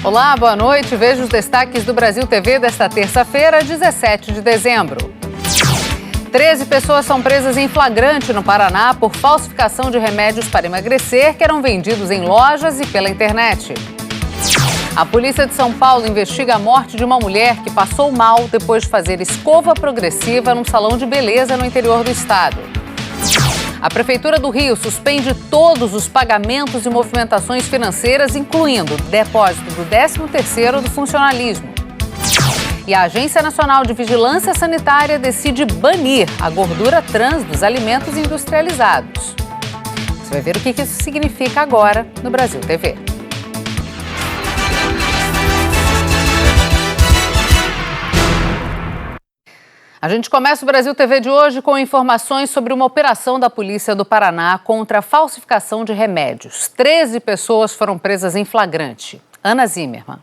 Olá, boa noite. Veja os destaques do Brasil TV desta terça-feira, 17 de dezembro. 13 pessoas são presas em flagrante no Paraná por falsificação de remédios para emagrecer que eram vendidos em lojas e pela internet. A polícia de São Paulo investiga a morte de uma mulher que passou mal depois de fazer escova progressiva num salão de beleza no interior do estado. A Prefeitura do Rio suspende todos os pagamentos e movimentações financeiras, incluindo o depósito do 13º do funcionalismo. E a Agência Nacional de Vigilância Sanitária decide banir a gordura trans dos alimentos industrializados. Você vai ver o que isso significa agora no Brasil TV. A gente começa o Brasil TV de hoje com informações sobre uma operação da Polícia do Paraná contra a falsificação de remédios. 13 pessoas foram presas em flagrante. Ana Zimmermann.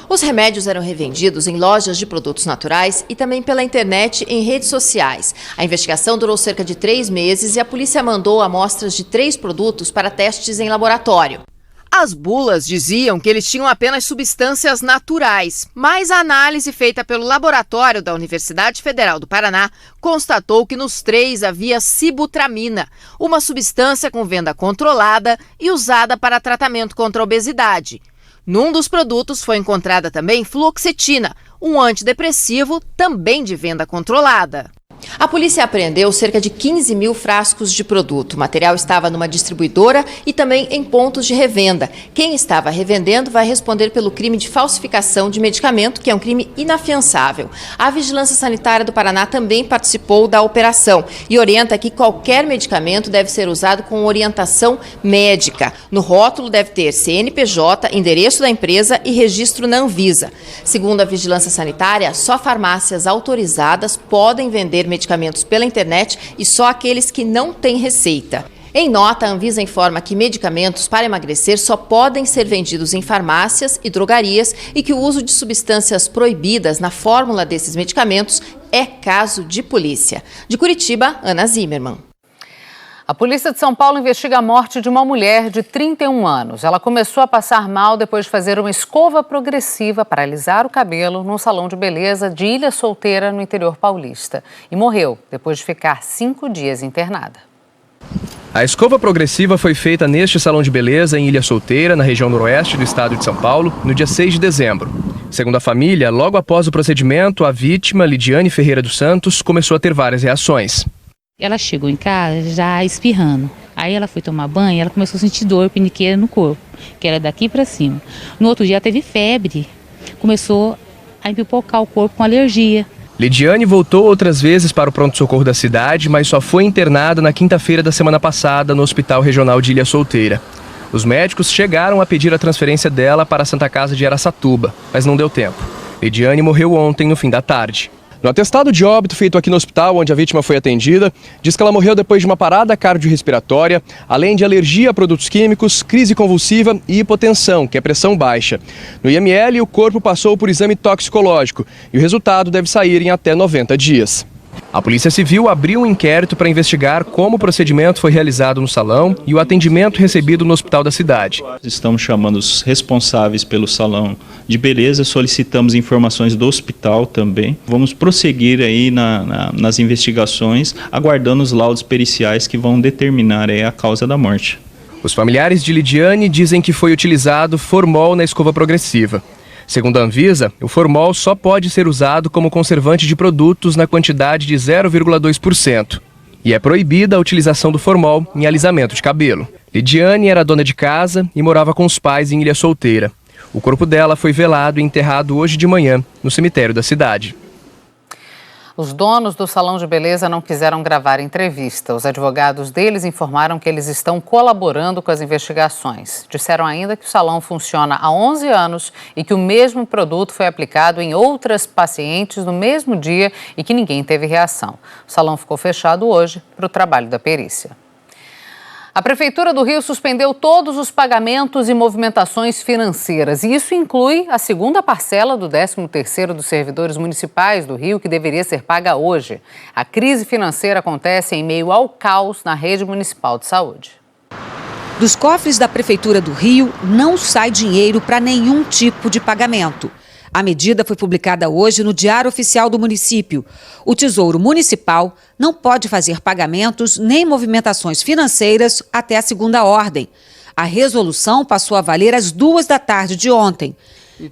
Os remédios eram revendidos em lojas de produtos naturais e também pela internet e em redes sociais. A investigação durou cerca de 3 meses e a polícia mandou amostras de 3 produtos para testes em laboratório. As bulas diziam que eles tinham apenas substâncias naturais, mas a análise feita pelo laboratório da Universidade Federal do Paraná constatou que nos 3 havia sibutramina, uma substância com venda controlada e usada para tratamento contra a obesidade. Num dos produtos foi encontrada também fluoxetina, um antidepressivo também de venda controlada. A polícia apreendeu cerca de 15 mil frascos de produto. O material estava numa distribuidora e também em pontos de revenda. Quem estava revendendo vai responder pelo crime de falsificação de medicamento, que é um crime inafiançável. A Vigilância Sanitária do Paraná também participou da operação e orienta que qualquer medicamento deve ser usado com orientação médica. No rótulo deve ter CNPJ, endereço da empresa e registro na Anvisa. Segundo a Vigilância Sanitária, só farmácias autorizadas podem vender medicamentos pela internet e só aqueles que não têm receita. Em nota, a Anvisa informa que medicamentos para emagrecer só podem ser vendidos em farmácias e drogarias e que o uso de substâncias proibidas na fórmula desses medicamentos é caso de polícia. De Curitiba, Ana Zimmermann. A polícia de São Paulo investiga a morte de uma mulher de 31 anos. Ela começou a passar mal depois de fazer uma escova progressiva para alisar o cabelo num salão de beleza de Ilha Solteira, no interior paulista. E morreu depois de ficar 5 dias internada. A escova progressiva foi feita neste salão de beleza em Ilha Solteira, na região noroeste do estado de São Paulo, no dia 6 de dezembro. Segundo a família, logo após o procedimento, a vítima, Lidiane Ferreira dos Santos, começou a ter várias reações. Ela chegou em casa já espirrando. Aí ela foi tomar banho e ela começou a sentir dor peniqueira no corpo, que era daqui para cima. No outro dia ela teve febre, começou a empipocar o corpo com alergia. Lidiane voltou outras vezes para o pronto-socorro da cidade, mas só foi internada na quinta-feira da semana passada no Hospital Regional de Ilha Solteira. Os médicos chegaram a pedir a transferência dela para a Santa Casa de Araçatuba, mas não deu tempo. Lidiane morreu ontem, no fim da tarde. No atestado de óbito feito aqui no hospital, onde a vítima foi atendida, diz que ela morreu depois de uma parada cardiorrespiratória, além de alergia a produtos químicos, crise convulsiva e hipotensão, que é pressão baixa. No IML, o corpo passou por exame toxicológico e o resultado deve sair em até 90 dias. A Polícia Civil abriu um inquérito para investigar como o procedimento foi realizado no salão e o atendimento recebido no hospital da cidade. Estamos chamando os responsáveis pelo salão de beleza, solicitamos informações do hospital também. Vamos prosseguir aí nas investigações, aguardando os laudos periciais que vão determinar aí a causa da morte. Os familiares de Lidiane dizem que foi utilizado formol na escova progressiva. Segundo a Anvisa, o formol só pode ser usado como conservante de produtos na quantidade de 0,2%. E é proibida a utilização do formol em alisamento de cabelo. Lidiane era dona de casa e morava com os pais em Ilha Solteira. O corpo dela foi velado e enterrado hoje de manhã no cemitério da cidade. Os donos do salão de beleza não quiseram gravar entrevista. Os advogados deles informaram que eles estão colaborando com as investigações. Disseram ainda que o salão funciona há 11 anos e que o mesmo produto foi aplicado em outras pacientes no mesmo dia e que ninguém teve reação. O salão ficou fechado hoje para o trabalho da perícia. A Prefeitura do Rio suspendeu todos os pagamentos e movimentações financeiras. E isso inclui a segunda parcela do 13º dos servidores municipais do Rio, que deveria ser paga hoje. A crise financeira acontece em meio ao caos na rede municipal de saúde. Dos cofres da Prefeitura do Rio não sai dinheiro para nenhum tipo de pagamento. A medida foi publicada hoje no Diário Oficial do município. O Tesouro Municipal não pode fazer pagamentos nem movimentações financeiras até a segunda ordem. A resolução passou a valer às 14h de ontem.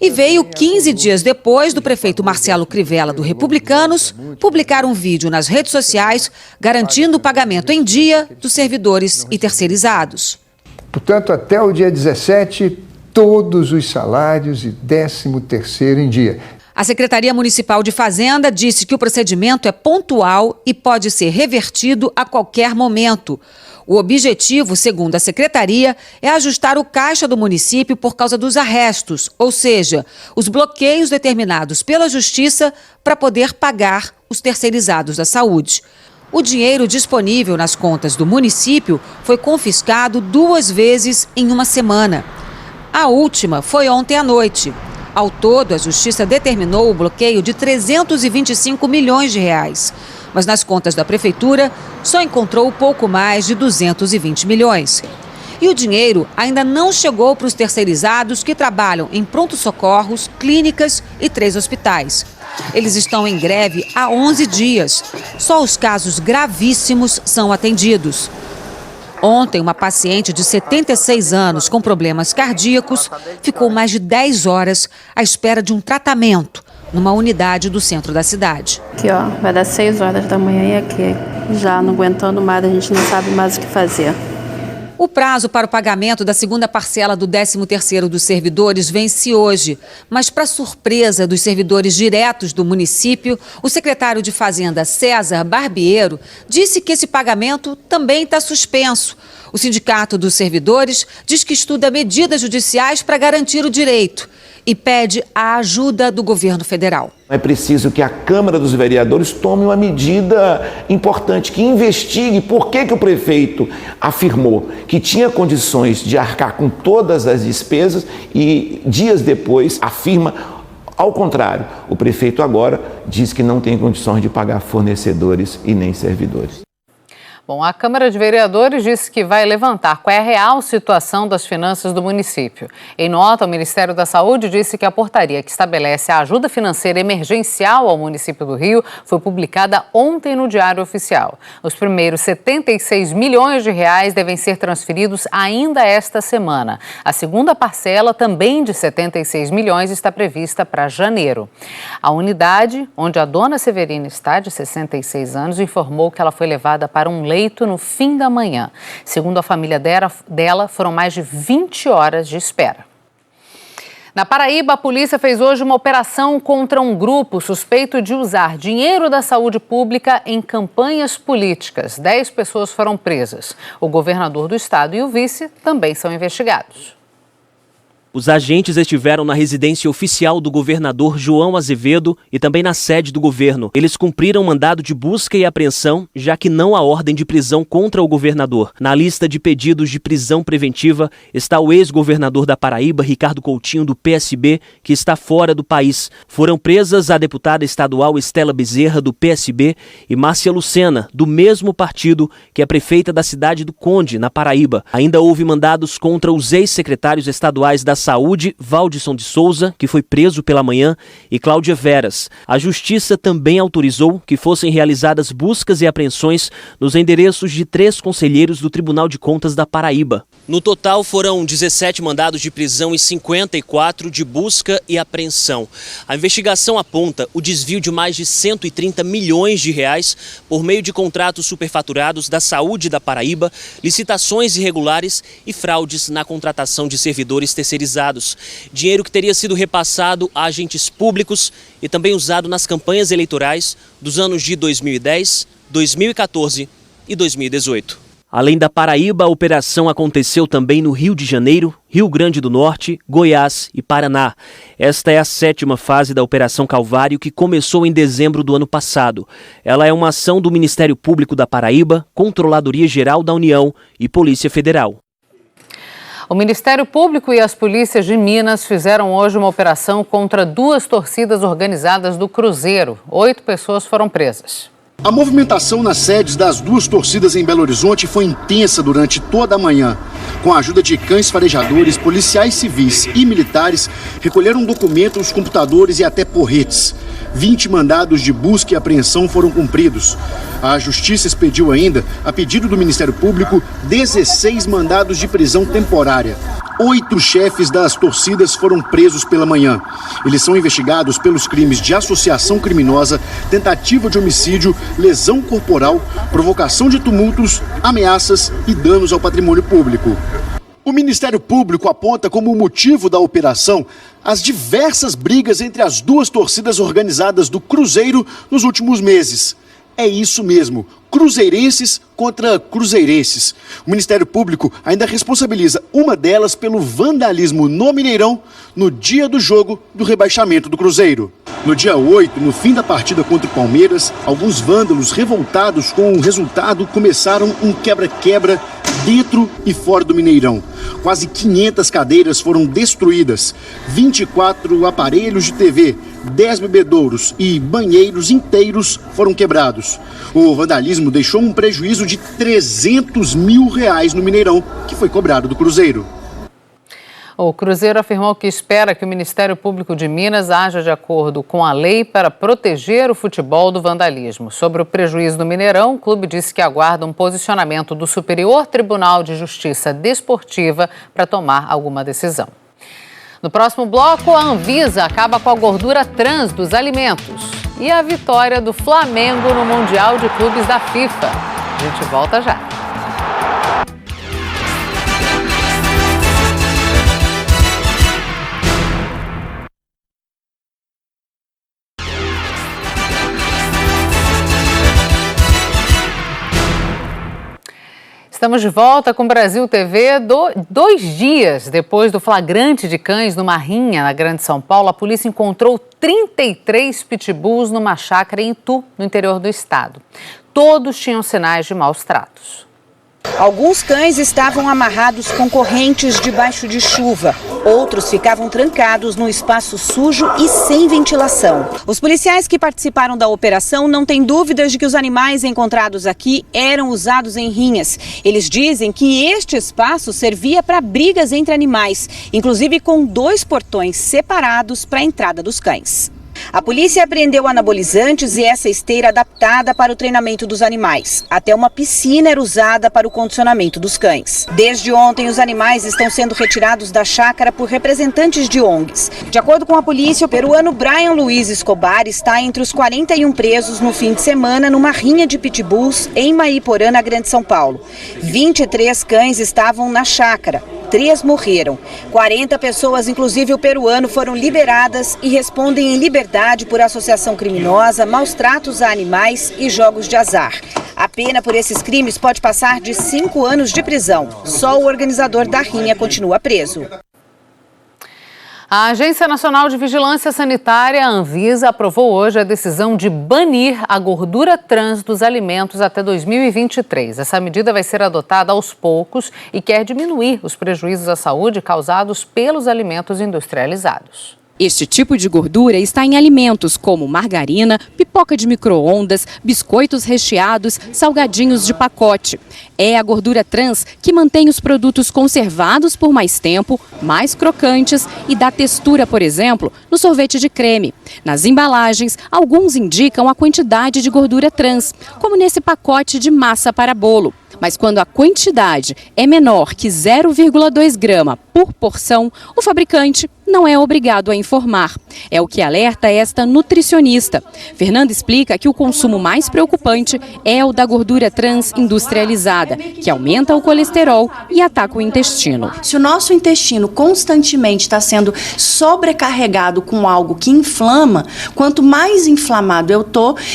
E veio 15 dias depois do prefeito Marcelo Crivella, do Republicanos, publicar um vídeo nas redes sociais garantindo o pagamento em dia dos servidores e terceirizados. Portanto, até o dia 17, todos os salários e 13º em dia. A Secretaria Municipal de Fazenda disse que o procedimento é pontual e pode ser revertido a qualquer momento. O objetivo, segundo a Secretaria, é ajustar o caixa do município por causa dos arrestos, ou seja, os bloqueios determinados pela Justiça para poder pagar os terceirizados da saúde. O dinheiro disponível nas contas do município foi confiscado 2 vezes em uma semana. A última foi ontem à noite. Ao todo, a Justiça determinou o bloqueio de 325 milhões de reais. Mas nas contas da Prefeitura, só encontrou pouco mais de 220 milhões. E o dinheiro ainda não chegou para os terceirizados que trabalham em pronto-socorros, clínicas e 3 hospitais. Eles estão em greve há 11 dias. Só os casos gravíssimos são atendidos. Ontem, uma paciente de 76 anos com problemas cardíacos ficou mais de 10 horas à espera de um tratamento numa unidade do centro da cidade. Aqui, ó, vai dar 6 horas da manhã e aqui, já não aguentando mais, a gente não sabe mais o que fazer. O prazo para o pagamento da segunda parcela do 13º dos servidores vence hoje. Mas, para surpresa dos servidores diretos do município, o secretário de Fazenda, César Barbiero, disse que esse pagamento também está suspenso. O Sindicato dos Servidores diz que estuda medidas judiciais para garantir o direito e pede a ajuda do governo federal. É preciso que a Câmara dos Vereadores tome uma medida importante, que investigue por que o prefeito afirmou que tinha condições de arcar com todas as despesas e dias depois afirma ao contrário. O prefeito agora diz que não tem condições de pagar fornecedores e nem servidores. Bom, a Câmara de Vereadores disse que vai levantar qual é a real situação das finanças do município. Em nota, o Ministério da Saúde disse que a portaria que estabelece a ajuda financeira emergencial ao município do Rio foi publicada ontem no Diário Oficial. Os primeiros 76 milhões de reais devem ser transferidos ainda esta semana. A segunda parcela, também de 76 milhões, está prevista para janeiro. A unidade, onde a dona Severina está, de 66 anos, informou que ela foi levada para um leito no fim da manhã. Segundo a família dela, foram mais de 20 horas de espera. Na Paraíba, a polícia fez hoje uma operação contra um grupo suspeito de usar dinheiro da saúde pública em campanhas políticas. 10 pessoas foram presas. O governador do estado e o vice também são investigados. Os agentes estiveram na residência oficial do governador João Azevedo e também na sede do governo. Eles cumpriram mandado de busca e apreensão, já que não há ordem de prisão contra o governador. Na lista de pedidos de prisão preventiva está o ex-governador da Paraíba, Ricardo Coutinho, do PSB, que está fora do país. Foram presas a deputada estadual Estela Bezerra, do PSB, e Márcia Lucena, do mesmo partido, que é prefeita da cidade do Conde, na Paraíba. Ainda houve mandados contra os ex-secretários estaduais da Saúde, Valdisson de Souza, que foi preso pela manhã, e Cláudia Veras. A Justiça também autorizou que fossem realizadas buscas e apreensões nos endereços de 3 conselheiros do Tribunal de Contas da Paraíba. No total, foram 17 mandados de prisão e 54 de busca e apreensão. A investigação aponta o desvio de mais de 130 milhões de reais por meio de contratos superfaturados da saúde da Paraíba, licitações irregulares e fraudes na contratação de servidores terceirizados. Dinheiro que teria sido repassado a agentes públicos e também usado nas campanhas eleitorais dos anos de 2010, 2014 e 2018. Além da Paraíba, a operação aconteceu também no Rio de Janeiro, Rio Grande do Norte, Goiás e Paraná. Esta é a 7ª fase da Operação Calvário, que começou em dezembro do ano passado. Ela é uma ação do Ministério Público da Paraíba, Controladoria Geral da União e Polícia Federal. O Ministério Público e as polícias de Minas fizeram hoje uma operação contra 2 torcidas organizadas do Cruzeiro. 8 pessoas foram presas. A movimentação nas sedes das duas torcidas em Belo Horizonte foi intensa durante toda a manhã. Com a ajuda de cães farejadores, policiais civis e militares recolheram documentos, computadores e até porretes. 20 mandados de busca e apreensão foram cumpridos. A Justiça expediu ainda, a pedido do Ministério Público, 16 mandados de prisão temporária. 8 chefes das torcidas foram presos pela manhã. Eles são investigados pelos crimes de associação criminosa, tentativa de homicídio, lesão corporal, provocação de tumultos, ameaças e danos ao patrimônio público. O Ministério Público aponta como motivo da operação as diversas brigas entre as duas torcidas organizadas do Cruzeiro nos últimos meses. É isso mesmo, cruzeirenses contra cruzeirenses. O Ministério Público ainda responsabiliza uma delas pelo vandalismo no Mineirão no dia do jogo do rebaixamento do Cruzeiro. No dia 8, no fim da partida contra o Palmeiras, alguns vândalos revoltados com o resultado começaram um quebra-quebra dentro e fora do Mineirão. Quase 500 cadeiras foram destruídas, 24 aparelhos de TV, 10 bebedouros e banheiros inteiros foram quebrados. O vandalismo deixou um prejuízo de R$300 mil no Mineirão, que foi cobrado do Cruzeiro. O Cruzeiro afirmou que espera que o Ministério Público de Minas haja de acordo com a lei para proteger o futebol do vandalismo. Sobre o prejuízo do Mineirão, o clube disse que aguarda um posicionamento do Superior Tribunal de Justiça Desportiva para tomar alguma decisão. No próximo bloco, a Anvisa acaba com a gordura trans dos alimentos. E a vitória do Flamengo no Mundial de Clubes da FIFA. A gente volta já. Estamos de volta com o Brasil TV. 2 dias depois do flagrante de cães numa rinha na Grande São Paulo, a polícia encontrou 33 pitbulls numa chácara em Itu, no interior do estado. Todos tinham sinais de maus tratos. Alguns cães estavam amarrados com correntes debaixo de chuva. Outros ficavam trancados num espaço sujo e sem ventilação. Os policiais que participaram da operação não têm dúvidas de que os animais encontrados aqui eram usados em rinhas. Eles dizem que este espaço servia para brigas entre animais, inclusive com 2 portões separados para a entrada dos cães. A polícia apreendeu anabolizantes e essa esteira adaptada para o treinamento dos animais. Até uma piscina era usada para o condicionamento dos cães. Desde ontem, os animais estão sendo retirados da chácara por representantes de ONGs. De acordo com a polícia, o peruano Brian Luiz Escobar está entre os 41 presos no fim de semana numa rinha de pitbulls em Maiporã, na Grande São Paulo. 23 cães estavam na chácara. 3 morreram. 40 pessoas, inclusive o peruano, foram liberadas e respondem em liberdade por associação criminosa, maus tratos a animais e jogos de azar. A pena por esses crimes pode passar de 5 anos de prisão. Só o organizador da rinha continua preso. A Agência Nacional de Vigilância Sanitária, a Anvisa, aprovou hoje a decisão de banir a gordura trans dos alimentos até 2023. Essa medida vai ser adotada aos poucos e quer diminuir os prejuízos à saúde causados pelos alimentos industrializados. Este tipo de gordura está em alimentos como margarina, pipoca de micro-ondas, biscoitos recheados, salgadinhos de pacote. É a gordura trans que mantém os produtos conservados por mais tempo, mais crocantes e dá textura, por exemplo, no sorvete de creme. Nas embalagens, alguns indicam a quantidade de gordura trans, como nesse pacote de massa para bolo. Mas quando a quantidade é menor que 0,2 grama por porção, o fabricante não é obrigado a informar. É o que alerta esta nutricionista. Fernanda explica que o consumo mais preocupante é o da gordura trans industrializada, que aumenta o colesterol e ataca o intestino. Se o nosso intestino constantemente está sendo sobrecarregado com algo que inflama, quanto mais inflamado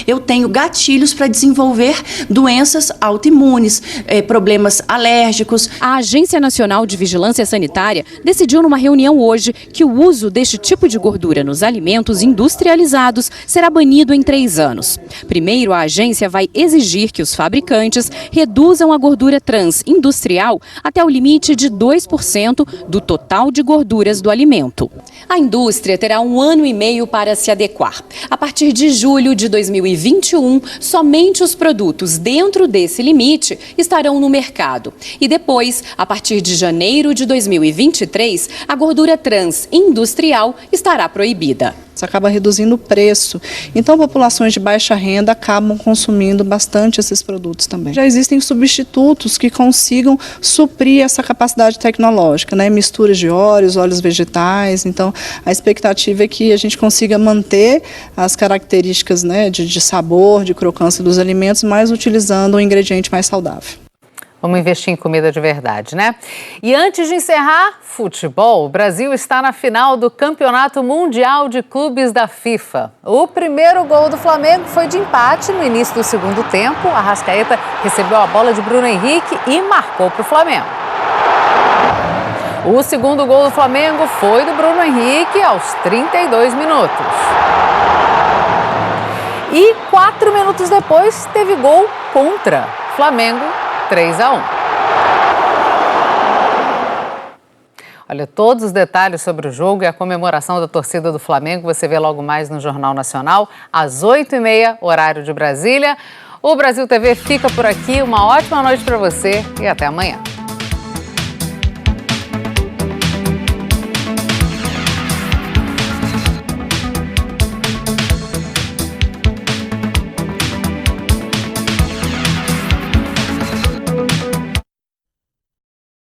eu tenho gatilhos para desenvolver doenças autoimunes, problemas alérgicos. A Agência Nacional de Vigilância Sanitária decidiu numa reunião hoje que o uso deste tipo de gordura nos alimentos industrializados será banido em 3 anos. Primeiro, a agência vai exigir que os fabricantes reduzam a gordura trans industrial até o limite de 2% do total de gorduras do alimento. A indústria terá 1 ano e meio para se adequar. A partir de julho de 2021, somente os produtos dentro desse limite estarão no mercado. E depois, a partir de janeiro de 2023, a gordura trans industrial estará proibida. Isso acaba reduzindo o preço. Então, populações de baixa renda acabam consumindo bastante esses produtos também. Já existem substitutos que consigam suprir essa capacidade tecnológica, né? Misturas de óleos vegetais. Então, a expectativa é que a gente consiga manter as características, né, de sabor, de crocância dos alimentos, mas utilizando um ingrediente mais saudável. Vamos investir em comida de verdade, né? E antes de encerrar, futebol. O Brasil está na final do Campeonato Mundial de Clubes da FIFA. O primeiro gol do Flamengo foi de empate no início do segundo tempo. A Arrascaeta recebeu a bola de Bruno Henrique e marcou para o Flamengo. O segundo gol do Flamengo foi do Bruno Henrique aos 32 minutos. E 4 minutos depois teve gol contra. Flamengo 3-1. Olha, todos os detalhes sobre o jogo e a comemoração da torcida do Flamengo você vê logo mais no Jornal Nacional, às 8h30, horário de Brasília. O Brasil TV fica por aqui. Uma ótima noite para você e até amanhã.